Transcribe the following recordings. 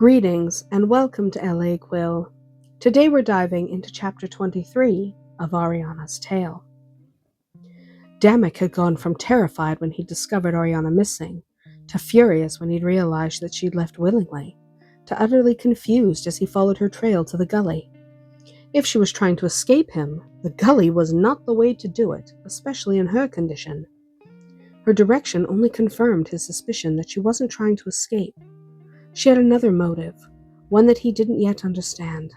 Greetings and welcome to LA Quill. Today we're diving into chapter 23 of Arianna's tale. Damuk had gone from terrified when he discovered Arianna missing, to furious when he'd realized that she'd left willingly, to utterly confused as he followed her trail to the gully. If she was trying to escape him, the gully was not the way to do it, especially in her condition. Her direction only confirmed his suspicion that she wasn't trying to escape. She had another motive, one that he didn't yet understand.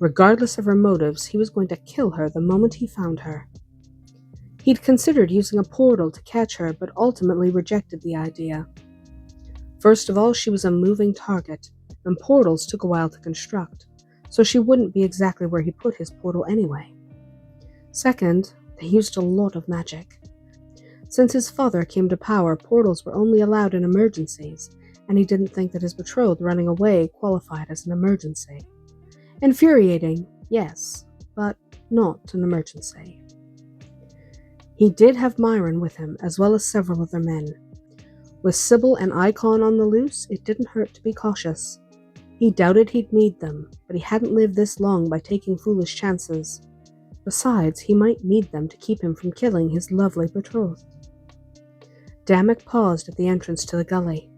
Regardless of her motives, he was going to kill her the moment he found her. He'd considered using a portal to catch her, but ultimately rejected the idea. First of all, she was a moving target, and portals took a while to construct, so she wouldn't be exactly where he put his portal anyway. Second, they used a lot of magic. Since his father came to power, portals were only allowed in emergencies, and he didn't think that his betrothed running away qualified as an emergency. Infuriating, yes, but not an emergency. He did have Myron with him, as well as several other men. With Sybil and Icon on the loose, it didn't hurt to be cautious. He doubted he'd need them, but he hadn't lived this long by taking foolish chances. Besides, he might need them to keep him from killing his lovely betrothed. Damuk paused at the entrance to the gully.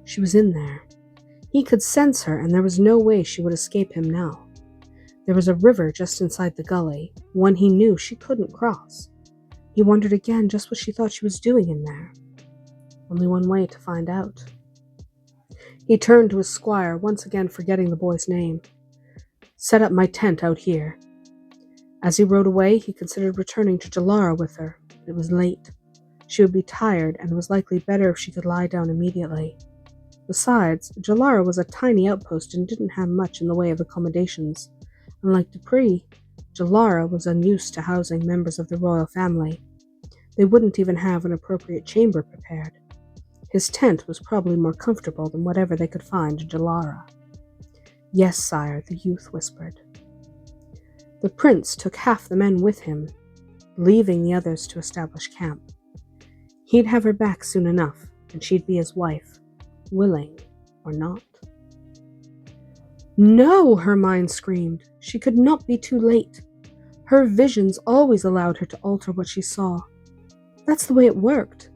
She was in there. He could sense her, and there was no way she would escape him now. There was a river just inside the gully, one he knew she couldn't cross. He wondered again just what she thought she was doing in there. Only one way to find out. He turned to his squire, once again forgetting the boy's name. "Set up my tent out here." As he rode away, he considered returning to Jalara with her. It was late. She would be tired, and it was likely better if she could lie down immediately. Besides, Jalara was a tiny outpost and didn't have much in the way of accommodations. Unlike Dupree, Jalara was unused to housing members of the royal family. They wouldn't even have an appropriate chamber prepared. His tent was probably more comfortable than whatever they could find in Jalara. "Yes, sire," the youth whispered. The prince took half the men with him, leaving the others to establish camp. He'd have her back soon enough, and she'd be his wife, willing or not. No, her mind screamed. She could not be too late. Her visions always allowed her to alter what she saw. That's the way it worked.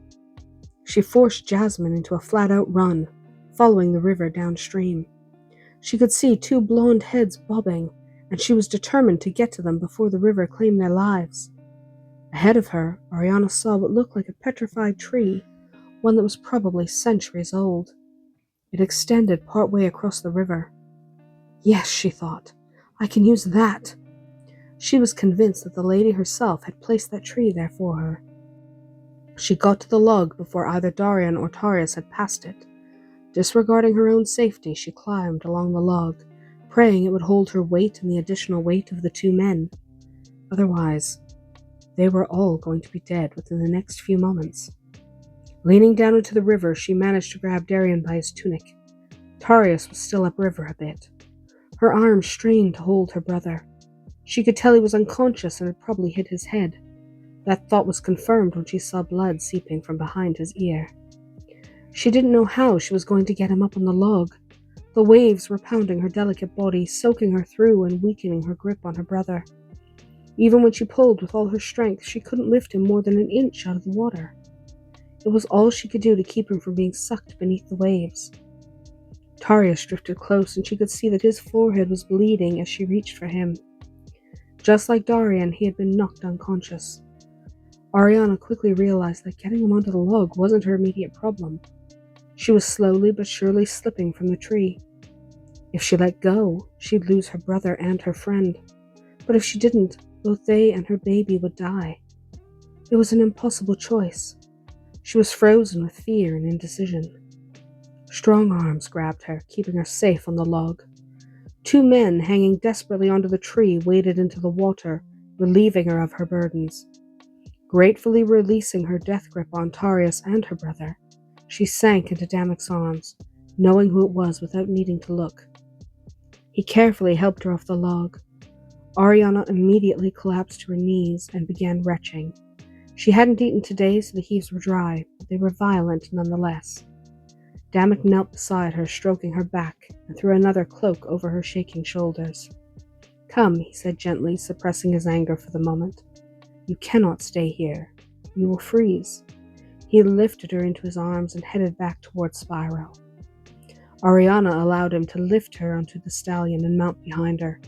She forced Jasmine into a flat-out run, following the river downstream. She could see two blonde heads bobbing, and she was determined to get to them before the river claimed their lives. Ahead of her, Arianna saw what looked like a petrified tree, one that was probably centuries old. It extended partway across the river. Yes, she thought, I can use that. She was convinced that the lady herself had placed that tree there for her. She got to the log before either Darian or Tarius had passed it. Disregarding her own safety, she climbed along the log, praying it would hold her weight and the additional weight of the two men. Otherwise, they were all going to be dead within the next few moments. Leaning down into the river, she managed to grab Darian by his tunic. Tarius was still upriver a bit. Her arms strained to hold her brother. She could tell he was unconscious and had probably hit his head. That thought was confirmed when she saw blood seeping from behind his ear. She didn't know how she was going to get him up on the log. The waves were pounding her delicate body, soaking her through and weakening her grip on her brother. Even when she pulled with all her strength, she couldn't lift him more than an inch out of the water. It was all she could do to keep him from being sucked beneath the waves. Tarius drifted close, and she could see that his forehead was bleeding as she reached for him. Just like Darian, he had been knocked unconscious. Arianna quickly realized that getting him onto the log wasn't her immediate problem. She was slowly but surely slipping from the tree. If she let go, she'd lose her brother and her friend. But if she didn't, both they and her baby would die. It was an impossible choice. She was frozen with fear and indecision. Strong arms grabbed her, keeping her safe on the log. Two men hanging desperately onto the tree waded into the water, relieving her of her burdens. Gratefully releasing her death grip on Tarius and her brother, she sank into Damuk's arms, knowing who it was without needing to look. He carefully helped her off the log. Arianna immediately collapsed to her knees and began retching. She hadn't eaten today, so the heaves were dry, but they were violent nonetheless. Damuk knelt beside her, stroking her back, and threw another cloak over her shaking shoulders. "Come," he said gently, suppressing his anger for the moment. "You cannot stay here. You will freeze." He lifted her into his arms and headed back towards Spyro. Arianna allowed him to lift her onto the stallion and mount behind her.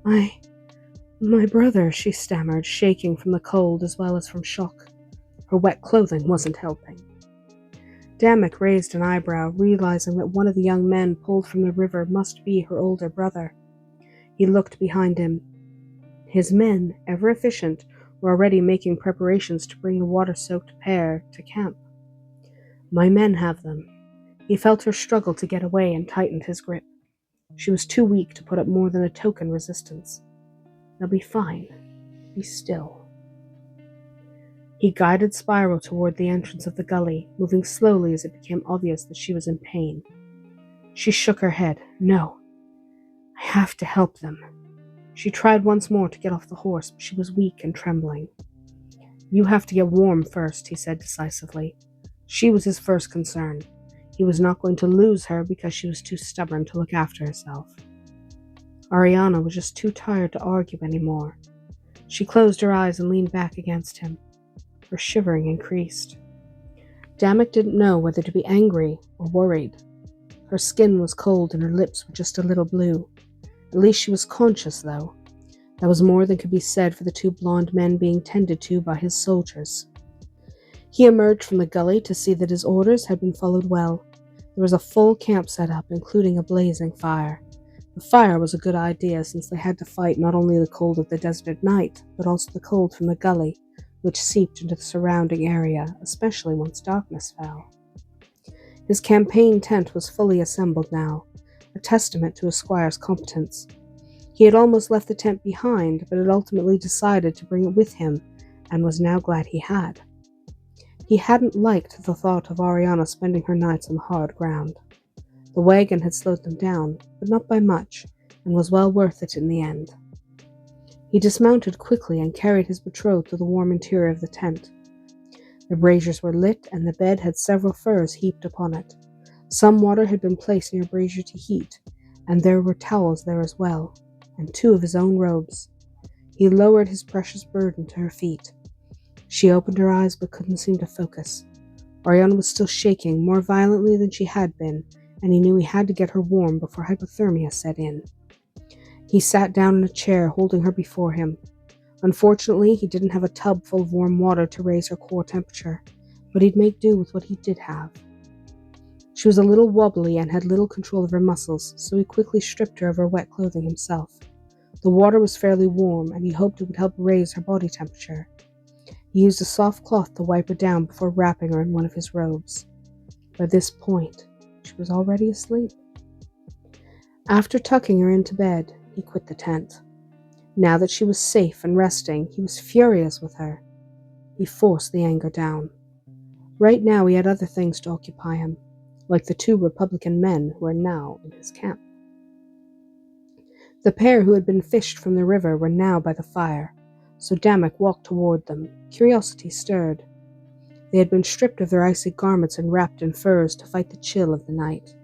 My brother," she stammered, shaking from the cold as well as from shock. Her wet clothing wasn't helping. Damuk raised an eyebrow, realizing that one of the young men pulled from the river must be her older brother. He looked behind him. His men, ever efficient, were already making preparations to bring the water-soaked pair to camp. "My men have them." He felt her struggle to get away and tightened his grip. She was too weak to put up more than a token resistance. "They'll be fine. Be still." He guided Spyro toward the entrance of the gully, moving slowly as it became obvious that she was in pain. She shook her head. "No. I have to help them." She tried once more to get off the horse, but she was weak and trembling. "You have to get warm first," he said decisively. She was his first concern. He was not going to lose her because she was too stubborn to look after herself. Arianna was just too tired to argue anymore. She closed her eyes and leaned back against him. Her shivering increased. Damuk didn't know whether to be angry or worried. Her skin was cold and her lips were just a little blue. At least she was conscious, though. That was more than could be said for the two blonde men being tended to by his soldiers. He emerged from the gully to see that his orders had been followed well. There was a full camp set up, including a blazing fire. The fire was a good idea since they had to fight not only the cold of the desert at night, but also the cold from the gully, which seeped into the surrounding area, especially once darkness fell. His campaign tent was fully assembled now, a testament to his squire's competence. He had almost left the tent behind, but had ultimately decided to bring it with him, and was now glad he had. He hadn't liked the thought of Arianna spending her nights on hard ground. The wagon had slowed them down, but not by much, and was well worth it in the end. He dismounted quickly and carried his betrothed to the warm interior of the tent. The braziers were lit, and the bed had several furs heaped upon it. Some water had been placed near a brazier to heat, and there were towels there as well, and 2 of his own robes. He lowered his precious burden to her feet. She opened her eyes but couldn't seem to focus. Arianna was still shaking, more violently than she had been, and he knew he had to get her warm before hypothermia set in. He sat down in a chair, holding her before him. Unfortunately, he didn't have a tub full of warm water to raise her core temperature, but he'd make do with what he did have. She was a little wobbly and had little control of her muscles, so he quickly stripped her of her wet clothing himself. The water was fairly warm, and he hoped it would help raise her body temperature. He used a soft cloth to wipe her down before wrapping her in one of his robes. By this point, she was already asleep. After tucking her into bed, he quit the tent. Now that she was safe and resting, he was furious with her. He forced the anger down. Right now he had other things to occupy him, like the 2 Republican men who were now in his camp. The pair who had been fished from the river were now by the fire, so Damuk walked toward them. Curiosity stirred. They had been stripped of their icy garments and wrapped in furs to fight the chill of the night.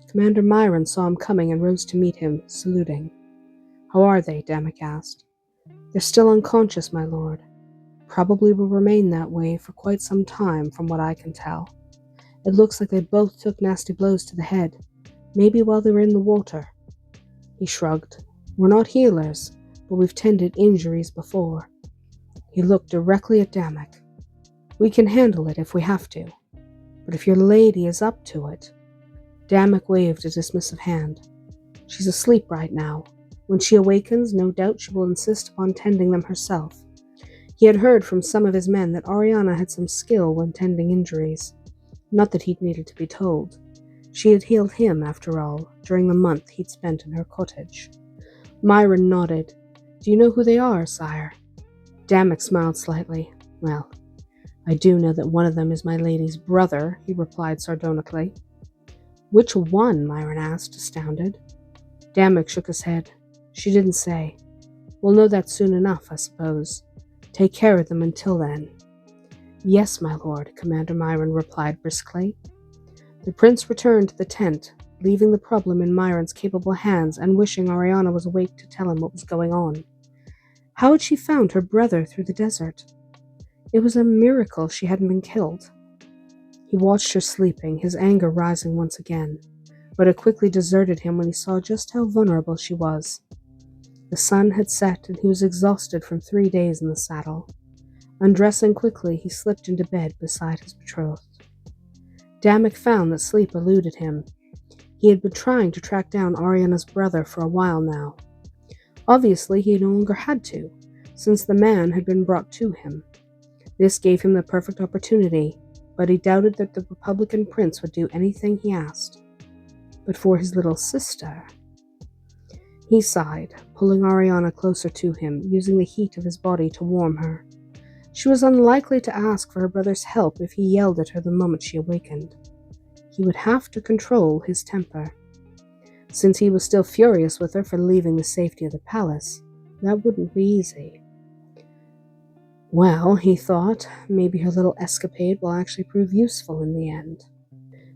Commander Myron saw him coming and rose to meet him, saluting. "How are they?" Damuk asked. "They're still unconscious, my lord. Probably will remain that way for quite some time, from what I can tell. It looks like they both took nasty blows to the head, maybe while they were in the water." He shrugged. "We're not healers, but we've tended injuries before." He looked directly at Damuk. "We can handle it if we have to, but if your lady is up to it..." Damuk waved a dismissive hand. "She's asleep right now. When she awakens, no doubt she will insist upon tending them herself." He had heard from some of his men that Arianna had some skill when tending injuries. Not that he'd needed to be told. She had healed him, after all, during the month he'd spent in her cottage. Myron nodded. "Do you know who they are, sire?" Damuk smiled slightly. "Well, I do know that one of them is my lady's brother," he replied sardonically. "Which one?" Myron asked, astounded. Damuk shook his head. "She didn't say. We'll know that soon enough, I suppose. Take care of them until then." "Yes, my lord," Commander Myron replied briskly. The prince returned to the tent, leaving the problem in Myron's capable hands and wishing Arianna was awake to tell him what was going on. How had she found her brother through the desert? It was a miracle she hadn't been killed. He watched her sleeping, his anger rising once again, but it quickly deserted him when he saw just how vulnerable she was. The sun had set and he was exhausted from 3 days in the saddle. Undressing quickly, he slipped into bed beside his betrothed. Damuk found that sleep eluded him. He had been trying to track down Arianna's brother for a while now. Obviously, he no longer had to, since the man had been brought to him. This gave him the perfect opportunity, but he doubted that the Republican prince would do anything he asked. But for his little sister... He sighed, pulling Arianna closer to him, using the heat of his body to warm her. She was unlikely to ask for her brother's help if he yelled at her the moment she awakened. He would have to control his temper. Since he was still furious with her for leaving the safety of the palace, that wouldn't be easy. Well, he thought, maybe her little escapade will actually prove useful in the end.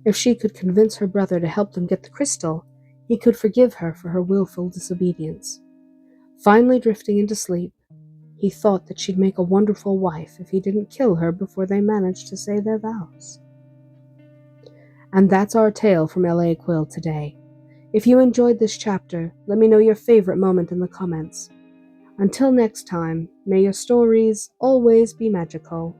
If she could convince her brother to help them get the crystal, he could forgive her for her willful disobedience. Finally drifting into sleep, he thought that she'd make a wonderful wife if he didn't kill her before they managed to say their vows. And that's our tale from L.A. Quill today. If you enjoyed this chapter, let me know your favorite moment in the comments. Until next time, may your stories always be magical.